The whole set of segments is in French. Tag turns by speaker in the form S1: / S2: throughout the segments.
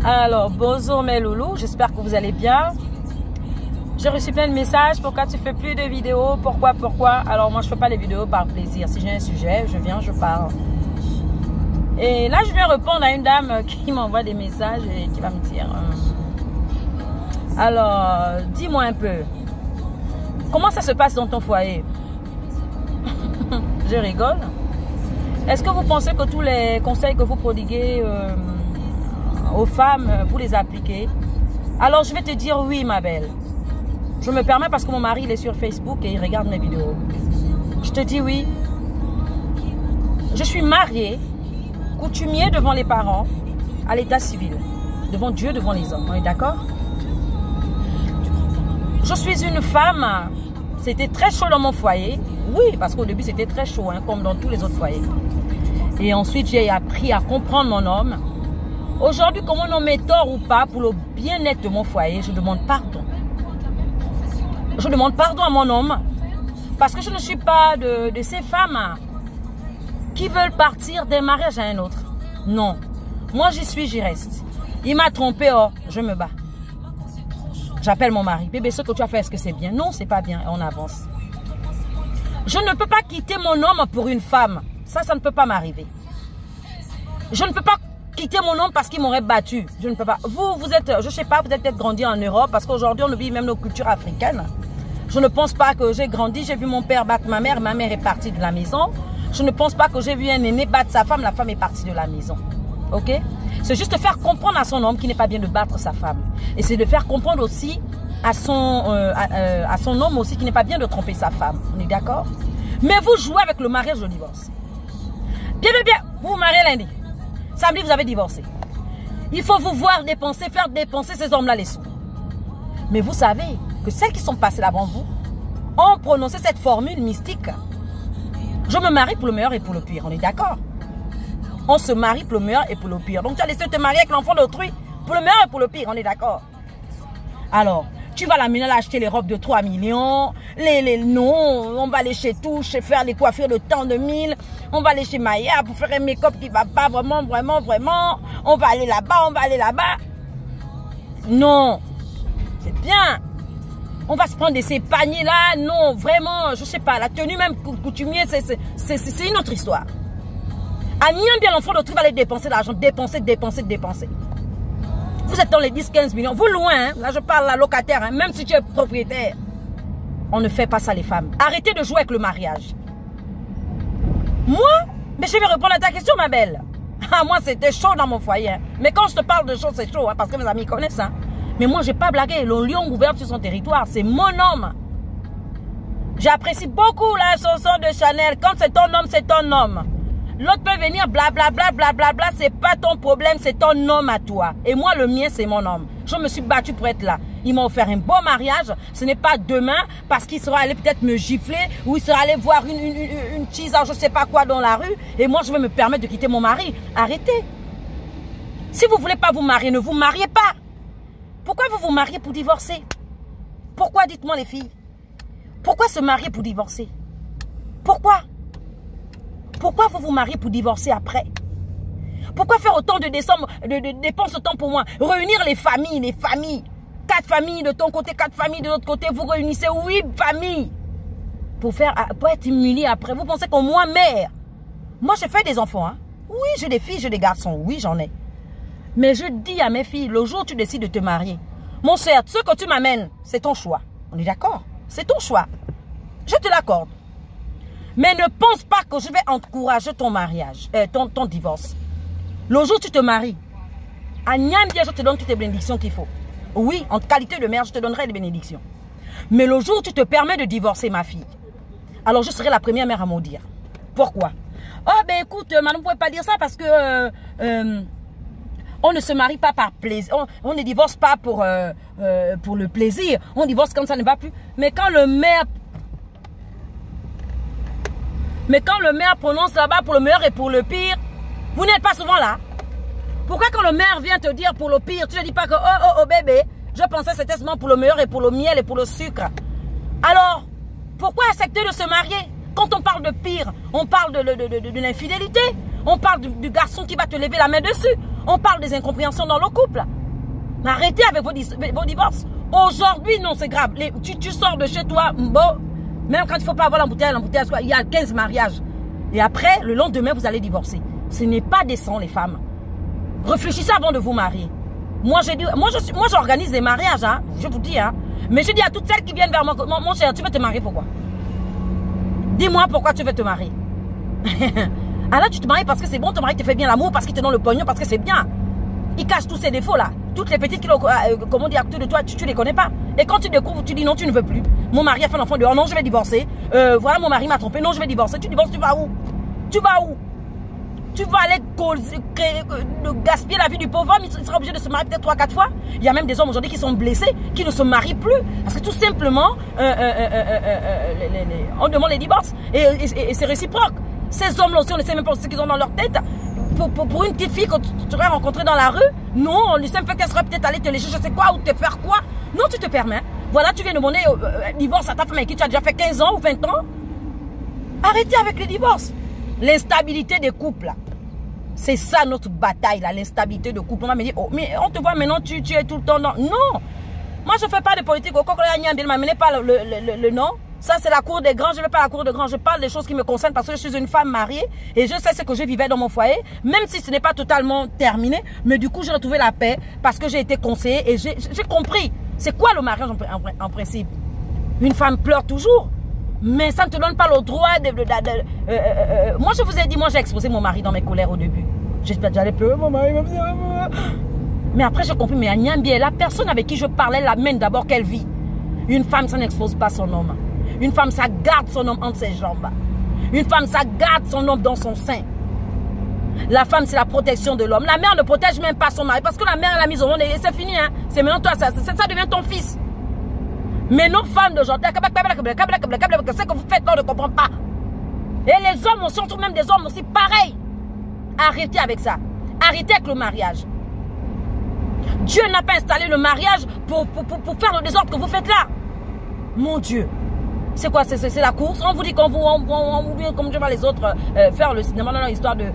S1: Alors, bonjour mes loulous, j'espère que vous allez bien. J'ai reçu plein de messages, pourquoi tu fais plus de vidéos, pourquoi. Alors moi je fais pas les vidéos par plaisir, si j'ai un sujet, je viens, je parle. Et là je viens répondre à une dame qui m'envoie des messages et qui va me dire alors, dis-moi un peu, comment ça se passe dans ton foyer? Je rigole. Est-ce que vous pensez que tous les conseils que vous prodiguez aux femmes, vous les appliquez? Alors je vais te dire oui ma belle. Je me permets parce que mon mari il est sur Facebook et il regarde mes vidéos. Je te dis oui. Je suis mariée, coutumier devant les parents, à l'état civil, devant Dieu, devant les hommes. On est d'accord? Je suis une femme. C'était très chaud dans mon foyer. Oui, parce qu'au début c'était très chaud, hein, comme dans tous les autres foyers. Et ensuite j'ai appris à comprendre mon homme. Aujourd'hui, que mon homme est tort ou pas, pour le bien-être de mon foyer, je demande pardon. Je demande pardon à mon homme parce que je ne suis pas de ces femmes qui veulent partir d'un mariage à un autre. Non. Moi, j'y suis, j'y reste. Il m'a trompé, oh, je me bats. J'appelle mon mari. Bébé, ce que tu as fait, est-ce que c'est bien? Non, c'est pas bien. On avance. Je ne peux pas quitter mon homme pour une femme. Ça ne peut pas m'arriver. Je ne peux pas quitter mon homme parce qu'il m'aurait battu. Je ne peux pas. Vous êtes, je ne sais pas, vous êtes peut-être grandi en Europe parce qu'aujourd'hui, on oublie même nos cultures africaines. Je ne pense pas que j'ai grandi, j'ai vu mon père battre ma mère est partie de la maison. Je ne pense pas que j'ai vu un aîné battre sa femme, la femme est partie de la maison. Ok? C'est juste de faire comprendre à son homme qu'il n'est pas bien de battre sa femme. Et c'est de faire comprendre aussi à son homme aussi qu'il n'est pas bien de tromper sa femme. On est d'accord? Mais vous jouez avec le mariage au divorce. Bien, vous vous mariez lundi. Samedi, vous avez divorcé. Il faut vous voir dépenser, faire dépenser ces hommes-là les sous. Mais vous savez que celles qui sont passées avant vous ont prononcé cette formule mystique. Je me marie pour le meilleur et pour le pire. On est d'accord? On se marie pour le meilleur et pour le pire. Donc tu as laissé te marier avec l'enfant d'autrui pour le meilleur et pour le pire. On est d'accord? Alors, tu vas l'amener à acheter les robes de 3 millions. Non, on va aller chez Touche, faire les coiffures de tant de mille. On va aller chez Maya pour faire un make-up qui va pas vraiment. On va aller là-bas, Non. C'est bien. On va se prendre de ces paniers-là. Non, vraiment, je sais pas. La tenue même coutumier, c'est une autre histoire. À bien l'enfant d'autrui va aller dépenser l'argent. Dépenser. Vous êtes dans les 10-15 millions. Vous loin, hein? Là je parle à locataire, hein? Même si tu es propriétaire. On ne fait pas ça les femmes. Arrêtez de jouer avec le mariage. Moi, mais je vais répondre à ta question ma belle. Ah, moi c'était chaud dans mon foyer. Hein? Mais quand je te parle de chaud, c'est chaud, hein? Parce que mes amis connaissent. Hein? Mais moi j'ai pas blagué. Le lion gouverne sur son territoire. C'est mon homme. J'apprécie beaucoup la chanson de Chanel. Quand c'est ton homme, c'est ton homme. L'autre peut venir blablabla, c'est pas ton problème, c'est ton homme à toi. Et moi, le mien, c'est mon homme. Je me suis battue pour être là. Il m'a offert un beau mariage. Ce n'est pas demain parce qu'il sera allé peut-être me gifler ou il sera allé voir une cheese, je sais pas quoi dans la rue. Et moi, je vais me permettre de quitter mon mari. Arrêtez. Si vous voulez pas vous marier, ne vous mariez pas. Pourquoi vous vous mariez pour divorcer? Pourquoi, dites-moi les filles? Pourquoi se marier pour divorcer? Pourquoi? Pourquoi vous vous mariez pour divorcer après? Pourquoi faire autant de dépenses autant pour moi? Réunir les familles. 4 familles de ton côté, 4 familles de l'autre côté. Vous réunissez 8 familles. Pour être humilié après. Vous pensez que moi, mère. Moi, j'ai fait des enfants. Hein? Oui, j'ai des filles, j'ai des garçons. Oui, j'en ai. Mais je dis à mes filles, le jour où tu décides de te marier, mon cher, ce que tu m'amènes, c'est ton choix. On est d'accord? C'est ton choix. Je te l'accorde. Mais ne pense pas que je vais encourager ton mariage, ton divorce. Le jour où tu te maries, à Niambia, je te donne toutes les bénédictions qu'il faut. Oui, en qualité de mère, je te donnerai des bénédictions. Mais le jour où tu te permets de divorcer ma fille, alors je serai la première mère à maudire. Pourquoi? Oh ben écoute, madame, vous ne pouvez pas dire ça parce que on ne se marie pas par plaisir. On ne divorce pas pour le plaisir. On divorce quand ça ne va plus. Mais quand le maire prononce là-bas pour le meilleur et pour le pire, vous n'êtes pas souvent là. Pourquoi quand le maire vient te dire pour le pire, tu ne dis pas que oh bébé, je pensais que c'était seulement pour le meilleur et pour le miel et pour le sucre. Alors, pourquoi accepter de se marier? Quand on parle de pire, on parle de l'infidélité. On parle du garçon qui va te lever la main dessus. On parle des incompréhensions dans le couple. Arrêtez avec vos divorces. Aujourd'hui, non, c'est grave. Tu sors de chez toi, bon, même quand il ne faut pas avoir l'embouteillage, il y a 15 mariages. Et après, le lendemain, vous allez divorcer. Ce n'est pas décent, les femmes. Réfléchissez avant de vous marier. Moi, j'organise des mariages, hein, je vous dis. Hein. Mais je dis à toutes celles qui viennent vers moi, mon cher, tu veux te marier pourquoi? Dis-moi pourquoi tu veux te marier. Alors tu te maries parce que c'est bon, ton mari te fait bien l'amour, parce qu'il te donne le pognon, parce que c'est bien. Il cache tous ses défauts là. Toutes les petites qui comment dire, à côté de toi, tu les connais pas. Et quand tu découvres, tu dis non, tu ne veux plus. Mon mari a fait l'enfant dehors, non, je vais divorcer. Voilà, mon mari m'a trompé, non, je vais divorcer. Tu divorces, tu vas où? Tu vas où? Tu vas aller gaspiller la vie du pauvre homme, il sera obligé de se marier peut-être 3-4 fois. Il y a même des hommes aujourd'hui qui sont blessés, qui ne se marient plus. Parce que tout simplement, on demande les divorces. Et c'est réciproque. Ces hommes-là aussi, on ne sait même pas ce qu'ils ont dans leur tête. Pour une petite fille que tu aurais rencontrée dans la rue, non, on lui sait fait qu'elle serait peut-être allée te lécher, je sais quoi, ou te faire quoi. Non, tu te permets. Voilà, tu viens demander divorce à ta femme avec qui tu as déjà fait 15 ans ou 20 ans. Arrêtez avec les divorces. L'instabilité des couples. C'est ça notre bataille, l'instabilité de couple. On va me dire, oh, mais on te voit maintenant, tu es tout le temps dans... Non. Moi, je ne fais pas de politique. Au ne m'amenez pas le nom. Ça, c'est la cour des grands. Je ne vais pas à la cour des grands. Je parle des choses qui me concernent parce que je suis une femme mariée et je sais ce que je vivais dans mon foyer, même si ce n'est pas totalement terminé. Mais du coup, j'ai retrouvé la paix parce que j'ai été conseillée et j'ai compris. C'est quoi le mariage en principe? Une femme pleure toujours. Mais ça ne te donne pas le droit de... moi, je vous ai dit, moi, j'ai exposé mon mari dans mes colères au début. J'espère que j'allais pleurer, mon mari. Mais après, j'ai compris, mais à Niambi, la personne avec qui je parlais l'amène d'abord qu'elle vit. Une femme, ça n'expose pas son homme. Une femme, ça garde son homme entre ses jambes. Une femme, ça garde son homme dans son sein. La femme, c'est la protection de l'homme. La mère ne protège même pas son mari parce que la mère, elle l'a mise au monde et c'est fini. Hein. C'est maintenant toi, ça devient ton fils. Mais nos femmes d'aujourd'hui, ce que vous faites, on ne comprend pas. Et les hommes aussi, on trouve même des hommes aussi pareils. Arrêtez avec ça. Arrêtez avec le mariage. Dieu n'a pas installé le mariage pour faire le désordre que vous faites là. Mon Dieu. C'est quoi? C'est la course. On vous dit qu'on vous comme je vois les autres faire le cinéma. Non, histoire de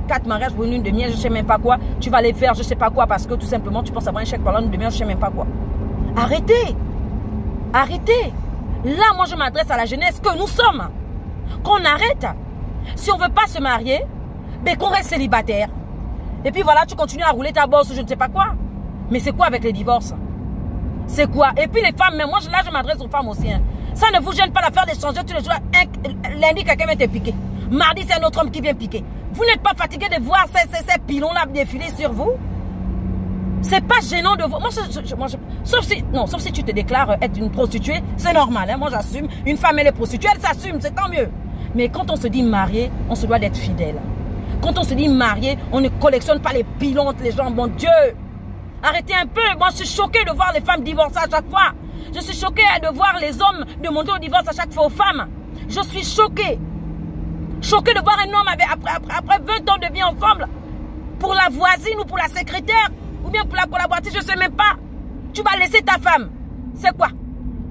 S1: 4 mariages pour une lune de miel, je ne sais même pas quoi. Tu vas les faire, je ne sais pas quoi, parce que tout simplement, tu penses avoir un chèque pendant une demi-heure, je ne sais même pas quoi. Arrêtez. Arrêtez. Là, moi, je m'adresse à la jeunesse que nous sommes. Qu'on arrête. Si on ne veut pas se marier, ben qu'on reste célibataire. Et puis voilà, tu continues à rouler ta bosse ou je ne sais pas quoi. Mais c'est quoi avec les divorces? C'est quoi? Et puis les femmes, mais moi, là, je m'adresse aux femmes aussi. Hein. Ça ne vous gêne pas d'affaire d'échanger tous les jours. Lundi, quelqu'un vient te piquer. Mardi, c'est un autre homme qui vient piquer. Vous n'êtes pas fatigué de voir ces pilons-là défiler sur vous? C'est pas gênant de voir. Moi, sauf si tu te déclares être une prostituée, c'est normal. Hein? Moi, j'assume. Une femme, elle est prostituée, elle s'assume, c'est tant mieux. Mais quand on se dit marié, on se doit d'être fidèle. Quand on se dit marié, on ne collectionne pas les pilons entre les gens. Mon Dieu! Arrêtez un peu. Moi, je suis choquée de voir les femmes divorcer à chaque fois. Je suis choquée de voir les hommes demander au divorce à chaque fois aux femmes. Je suis choquée. Choquée de voir un homme après 20 ans de vie ensemble. Pour la voisine ou pour la secrétaire. Ou bien pour la collaboratrice, je ne sais même pas. Tu vas laisser ta femme. C'est quoi?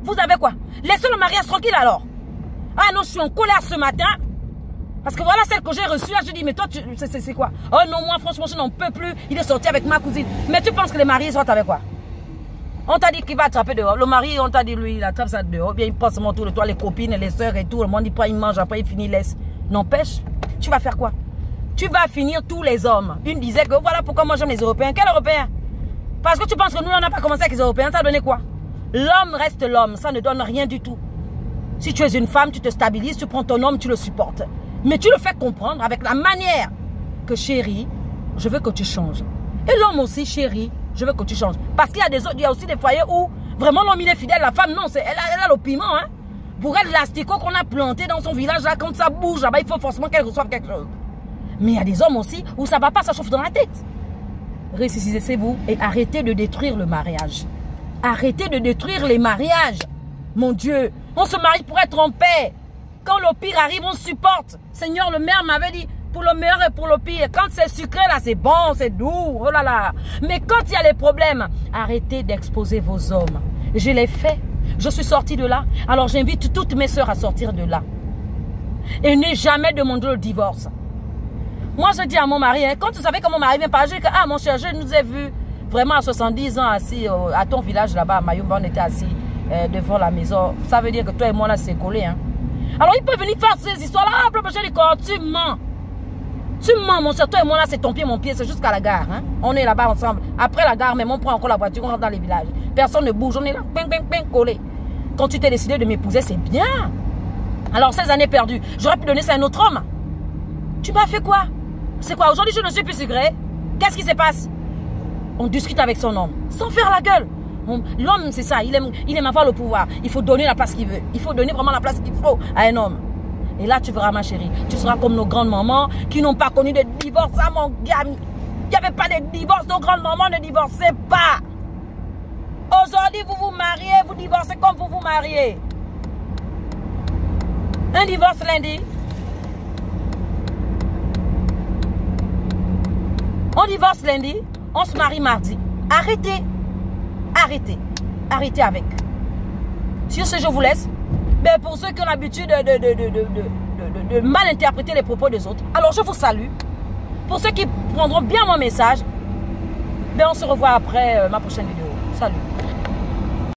S1: Vous avez quoi? Laissez le mariage tranquille alors. Ah non, je suis en colère ce matin. Parce que voilà celle que j'ai reçue. Je dis, mais toi, c'est quoi? Oh non, moi, franchement, je n'en peux plus. Il est sorti avec ma cousine. Mais tu penses que les mariés sortent avec quoi? On t'a dit qu'il va attraper dehors. Le mari, on t'a dit, lui, il attrape ça dehors. Bien, il passe mon tour de toi, les copines, les soeurs et tout. Le monde, il prend, il mange, après, il finit, il laisse. N'empêche, tu vas faire quoi? Tu vas finir tous les hommes. Une disait que voilà pourquoi moi j'aime les Européens. Quels Européens? Parce que tu penses que nous, on n'a pas commencé avec les Européens. Ça a donné quoi? L'homme reste l'homme. Ça ne donne rien du tout. Si tu es une femme, tu te stabilises, tu prends ton homme, tu le supportes. Mais tu le fais comprendre avec la manière que chérie, je veux que tu changes. Et l'homme aussi, chérie, je veux que tu changes. Parce qu'il y a des autres, il y a aussi des foyers où vraiment l'homme il est fidèle, la femme non, elle a le piment. Hein. Pour elle, l'asticot qu'on a planté dans son village, là, quand ça bouge, là-bas, il faut forcément qu'elle reçoive quelque chose. Mais il y a des hommes aussi où ça ne va pas, ça chauffe dans la tête. Récissez-vous et arrêtez de détruire le mariage. Arrêtez de détruire les mariages. Mon Dieu, on se marie pour être en paix. Quand le pire arrive, on supporte. Seigneur, le maire m'avait dit, pour le meilleur et pour le pire. Quand c'est sucré, là, c'est bon, c'est doux. Oh là là. Mais quand il y a les problèmes, arrêtez d'exposer vos hommes. Je l'ai fait. Je suis sortie de là. Alors j'invite toutes mes soeurs à sortir de là. Et ne jamais demander le divorce. Moi, je dis à mon mari, hein, quand tu savais que mon mari vient pas, je dis que, ah, mon cher, je nous ai vus vraiment à 70 ans assis à ton village là-bas, à Mayumba, on était assis devant la maison. Ça veut dire que toi et moi, là, c'est collé. Hein. Alors, il peut venir faire ces histoires-là. Ah, tu mens. Tu mens, mon cher. Toi et moi, là, c'est ton pied, mon pied. C'est jusqu'à la gare. Hein. On est là-bas ensemble. Après la gare, même on prend encore la voiture, on rentre dans les villages. Personne ne bouge. On est là, ping, ping, ping, collé. Quand tu t'es décidé de m'épouser, c'est bien. Alors, 16 années perdues, j'aurais pu donner ça à un autre homme. Tu m'as fait quoi? C'est quoi? Aujourd'hui, je ne suis plus sucré. Qu'est-ce qui se passe? On discute avec son homme, sans faire la gueule. L'homme, c'est ça, il aime avoir le pouvoir. Il faut donner la place qu'il veut. Il faut donner vraiment la place qu'il faut à un homme. Et là, tu verras, ma chérie, tu seras comme nos grandes mamans qui n'ont pas connu de divorce. Ah, mon gars, il n'y avait pas de divorce. Nos grandes mamans ne divorçaient pas. Aujourd'hui, vous vous mariez, vous divorcez comme vous vous mariez. Un divorce lundi. On divorce lundi, on se marie mardi. Arrêtez. Arrêtez. Arrêtez avec. Sur ce, je vous laisse. Mais pour ceux qui ont l'habitude de mal interpréter les propos des autres, alors je vous salue. Pour ceux qui prendront bien mon message, ben on se revoit après ma prochaine vidéo. Salut.